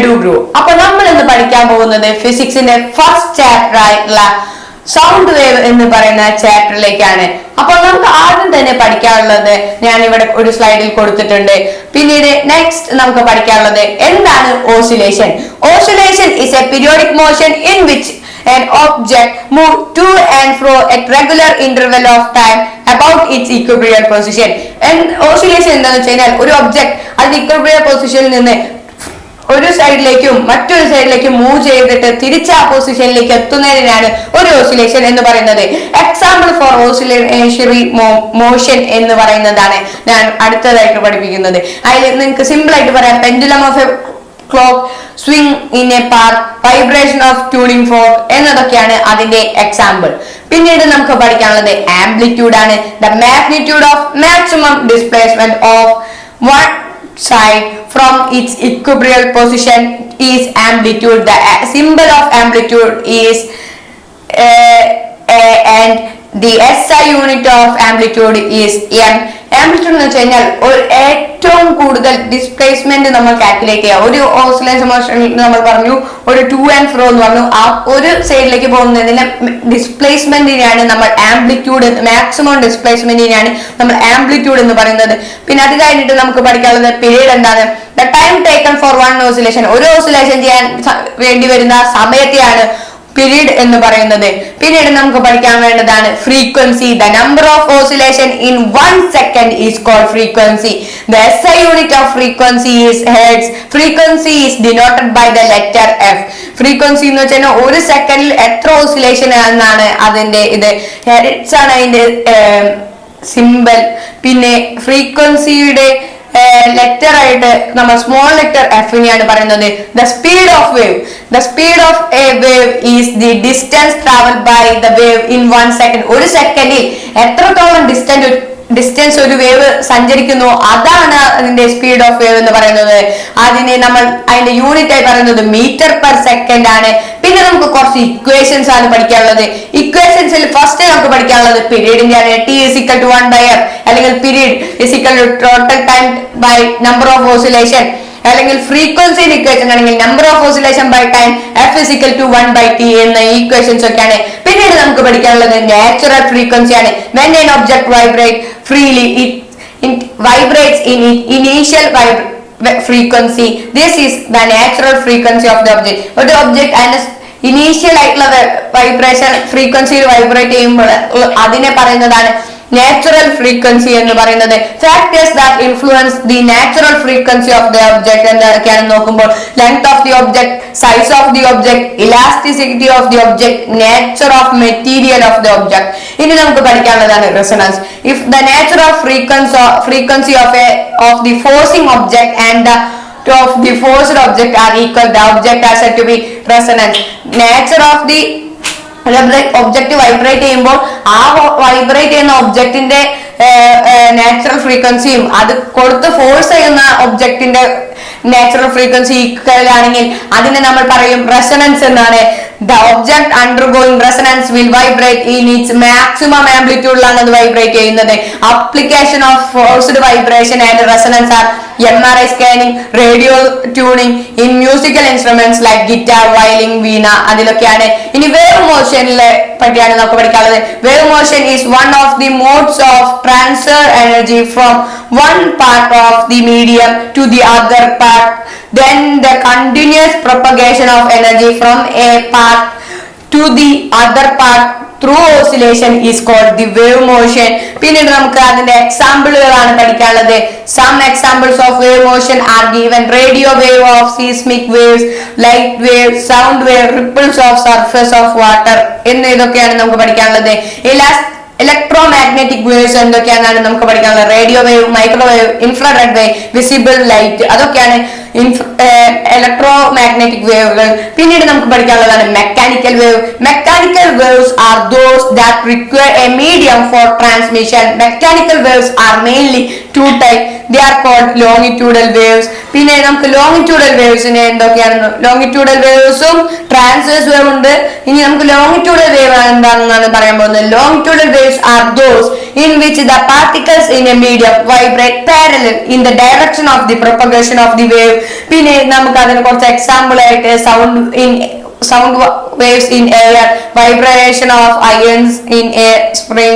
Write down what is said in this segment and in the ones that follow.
Do grow. അപ്പൊ നമ്മൾ ഇന്ന് പഠിക്കാൻ പോകുന്നത് ഫിസിക്സിന്റെ ഫസ്റ്റ് ചാപ്റ്റർ ആയിട്ടുള്ള സൗണ്ട് വേവ് എന്ന് പറയുന്ന ചാപ്റ്ററിലേക്കാണ്. അപ്പോൾ നമുക്ക് ആദ്യം തന്നെ പഠിക്കാനുള്ളത് ഞാൻ ഇവിടെ ഒരു സ്ലൈഡിൽ കൊടുത്തിട്ടുണ്ട്. പിന്നീട് നെക്സ്റ്റ് നമുക്ക് പഠിക്കാനുള്ളത് എന്താണ് oscillation. Oscillation is A periodic motion in which an object move to and fro at regular interval of time about its equilibrium position. Oscillation എന്താണെന്ന് വെച്ച് കഴിഞ്ഞാൽ ഒരു ഒബ്ജക്ട് അതിന്റെ ഇക്വിലിബ്രിയം പൊസിഷനിൽ നിന്ന് ഒരു സൈഡിലേക്കും മറ്റൊരു സൈഡിലേക്കും മൂവ് ചെയ്തിട്ട് തിരിച്ച് ആ പൊസിഷനിലേക്ക് എത്തുന്നതിനാണ് ഒരു ഓസിലേഷൻ എന്ന് പറയുന്നത്. എക്സാമ്പിൾ ഫോർ ഓസിലേഷറി മോഷൻ എന്ന് പറയുന്നതാണ് ഞാൻ അടുത്തതായിട്ട് പഠിപ്പിക്കുന്നത്. അതിൽ നിങ്ങൾക്ക് സിമ്പിൾ ആയിട്ട് പറയാം, pendulum of a clock, swing in a park, vibration of tuning fork എന്നതൊക്കെയാണ് അതിന്റെ എക്സാമ്പിൾ. പിന്നീട് നമുക്ക് പഠിക്കാനുള്ളത് ആംപ്ലിറ്റ്യൂഡ് ആണ്. The magnitude of maximum displacement of one side from its equilibrium position is amplitude. The symbol of amplitude is and the SI unit of amplitude is m. Amplitude എന്ന് വെച്ച് കഴിഞ്ഞാൽ ഏറ്റവും കൂടുതൽ ഡിസ്പ്ലേസ്മെന്റ് നമ്മൾ കാൽക്കുലേറ്റ് ചെയ്യുക. ഒരു oscillation മോഷനിൽ നമ്മൾ പറഞ്ഞു ഒരു ടു ആൻഡ് ഫ്രോ എന്ന് പറഞ്ഞു. ആ ഒരു സൈഡിലേക്ക് പോകുന്നതിന് ഡിസ്പ്ലേസ്മെന്റിനെയാണ് നമ്മൾ ആംപ്ലിറ്റ്യൂഡ്, മാക്സിമം ഡിസ്പ്ലേസ്മെന്റിനെയാണ് നമ്മൾ ആംപ്ലിറ്റ്യൂഡ് എന്ന് പറയുന്നത്. പിന്നെ അത് കഴിഞ്ഞിട്ട് നമുക്ക് പഠിക്കാനുള്ളത് പീരീഡ് എന്താണ്. The time taken four one oscillation, ഒരു ഓസിലേഷൻ ചെയ്യാൻ വേണ്ടി വരുന്ന സമയത്തെയാണ് പീരീഡ് എന്ന് പറയുന്നത്. പിന്നീട് നമുക്ക് പഠിക്കാൻ വേണ്ടതാണ് frequency. The number of oscillation in 1 second is called frequency. The SI unit of frequency is hertz. Frequency is denoted by the letter F. ഫ്രീക്വൻസി എന്ന് വെച്ചാൽ ഒരു സെക്കൻഡിൽ എത്ര ഓസിലേഷൻ എന്നാണ് അതിന്റെ ഇത്. ഹെർട്സ് ആണ് അതിന്റെ സിമ്പൽ. പിന്നെ ഫ്രീക്വൻസിയുടെ ലെറ്റർ ആയിട്ട് നമ്മൾ സ്മോൾ ലെറ്റർ എഫിനെയാണ് പറയുന്നത്. The speed of wave, the speed of a wave is the distance travel by the wave in 1 second. ഒരു സെക്കൻഡിൽ എത്രത്തോളം ഡിസ്റ്റൻസ് ഒരു വേവ് സഞ്ചരിക്കുന്നു അതാണ് അതിന്റെ സ്പീഡ് ഓഫ് വേവ് എന്ന് പറയുന്നത്. അതിനെ നമ്മൾ അതിന്റെ യൂണിറ്റ് ആയി പറയുന്നത് മീറ്റർ പെർ സെക്കൻഡ് ആണ്. പിന്നെ നമുക്ക് കുറച്ച് ഇക്വേഷൻസ് ആണ് പഠിക്കാനുള്ളത്. ഇക്വേഷൻസിൽ ഫസ്റ്റ് നമുക്ക് പഠിക്കാനുള്ളത് പീരീഡിന്റെ ആണ്. T is equal to 1 by F, അല്ലെങ്കിൽ period is equal to total time by number of oscillation, അല്ലെങ്കിൽ ഫ്രീക്വൻസി ഇക്വേഷൻ ആണെങ്കിൽ number of oscillation by time F is equal to 1 by T എന്ന equations ഒക്കെയാണ്. പിന്നീട് നമുക്ക് പഠിക്കാനുള്ളത് നാച്ചുറൽ ഫ്രീക്വൻസി ആണ്. When an object vibrates freely, it vibrates in its initial frequency. This is the natural frequency of the object. ഒരു object അതിന്റെ initial ആയിട്ടുള്ള vibration ഫ്രീക്വൻസിയിൽ വൈബ്രേറ്റ് ചെയ്യുമ്പോൾ അതിനെ പറയുന്നതാണ് നാച്ചുറൽ ഫ്രീക്വൻസി എന്ന് പറയുന്നത്. Factors that influence the natural frequency of the object എന്നൊക്കെയാണ് നോക്കുമ്പോൾ length of the object, size of the object, elasticity of the object, nature of material of the object. ഇനി നമുക്ക് പഠിക്കാനുള്ളതാണ് resonance. If the nature of frequency of the forcing object and the of the forced object are equal, the object are said to be resonant. Nature of the object vibrate ചെയ്യുമ്പോൾ ആ vibrate ചെയ്യുന്ന ഒബ്ജക്റ്റിന്റെ natural ഫ്രീക്വൻസിയും അത് കൊടുത്ത് force ചെയ്യുന്ന ഒബ്ജക്റ്റിന്റെ natural frequency equal ആണെങ്കിൽ അതിനെ നമ്മൾ പറയും റെസൊണൻസ് എന്നാണ്. The object undergoing resonance will vibrate in its maximum amplitude ലാണ് അത് വൈബ്രേറ്റ് ചെയ്യുന്നത്. Application of forced vibration and resonance are MRI scanning, radio tuning in musical instruments like guitar, violin, veena അതിലൊക്കെയാണ്. ഇനി wave മോഷനിലെ പറ്റിയാണ് നമുക്ക് പഠിക്കാനുള്ളത്. Wave motion is one of the modes of transfer energy from one part of the medium to the other part. Then the continuous propagation of energy from a part to the other part through oscillation is called the wave motion. പിന്നീട് നമുക്ക് അതിന്റെ എക്സാമ്പിളുകളാണ് പഠിക്കാനുള്ളത്. Some examples of wave motion are given: radio wave of seismic waves, light wave, sound wave, ripples of surface of water എന്നിതൊക്കെയാണ് നമുക്ക് പഠിക്കാനുള്ളത്. Electromagnetic waves എന്തൊക്കെയാണ് നമുക്ക് പഠിക്കാനുള്ളത്. Radio wave, microwave, infrared wave, visible light അതൊക്കെയാണ് ഇലക്ട്രോമാഗ്നറ്റിക് വേവുകൾ. പിന്നീട് നമുക്ക് പഠിക്കാനുള്ളതാണ് mechanical wave. Mechanical waves are those that require a medium for transmission. Mechanical waves are mainly two types. They are called longitudinal waves. പിന്നെ നമുക്ക് longitudinal വേവ്സിന് എന്തൊക്കെയാണ്? Longitudinal വേവ്സും transverse wave ഉണ്ട്. ഇനി നമുക്ക് ലോങ്ങിറ്റ്യൂഡൽ വേവ് എന്താണെന്നാണ് പറയാൻ പോകുന്നത്. Longitudinal waves are those in which the particles in a medium vibrate parallel in the direction of the propagation of the wave. പിന്നെ നമുക്ക് അതിന് കുറച്ച് എക്സാമ്പിൾ ആയിട്ട് sound waves in air, vibration of ions in a spring,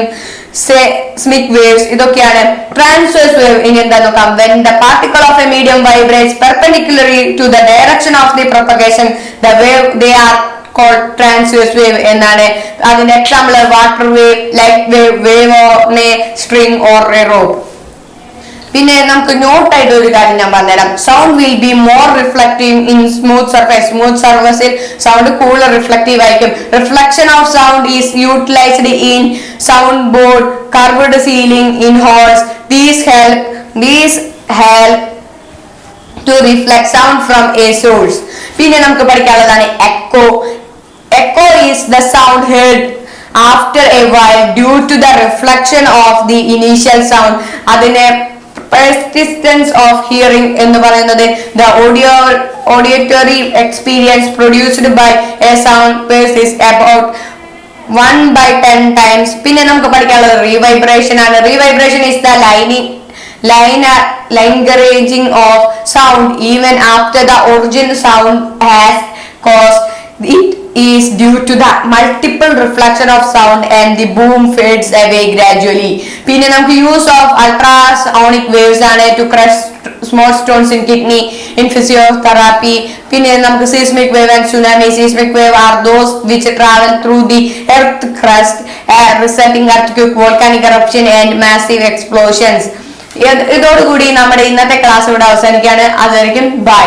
seismic waves. ഇതൊക്കെയാണ് transverse wave. ഇനി എന്താ നോക്കാം. when the particle of a medium vibrates perpendicularly to the direction of the propagation the wave, they are called transverse wave എന്നാണ്. അതിന്റെ example water wave, light wave, wave on a string or a rope. പിന്നെ നമുക്ക് note ആയിട്ട് ഒരു കാര്യം ഞാൻ പറഞ്ഞുതരാം. Sound will be more reflective in smooth surface. Smooth സർഫേസിൽ സൗണ്ട് കൂടുതൽ റിഫ്ലക്റ്റീവ് ആയിരിക്കും. Reflection of sound is utilized in sound board, curved ceiling, in halls. These help to reflect sound from a source. പിന്നെ നമുക്ക് പഠിക്കാനുള്ളതാണ് echo. Echo is the sound heard after a while due to the reflection of the initial sound. അതിനെ persistence of hearing എന്ന് പറയുന്നത് the auditory experience produced by a sound persists about 1/10 times. പിന്നെ നമുക്ക് പഠിക്കാനുള്ളത് റീവൈബ്രേഷൻ ആണ്. റീവൈബ്രേഷൻ is the lingering of sound even after the original sound has caused. It is due to the multiple reflection of sound and the boom fades away gradually. പിന്നെ നമുക്ക് use of ultrasonic waves ആണ് to crush small stones in kidney in physiotherapy. പിന്നെ നമുക്ക് seismic wave and tsunami. Seismic wave are those which travel through the earth crust, resulting earthquake, volcanic eruption and massive explosions. ഇതോടുകൂടി നമ്മുടെ ഇന്നത്തെ class ഇവിടെ അവസാനിക്കുകയാണ്. അതുവരെയ്ക്കും by.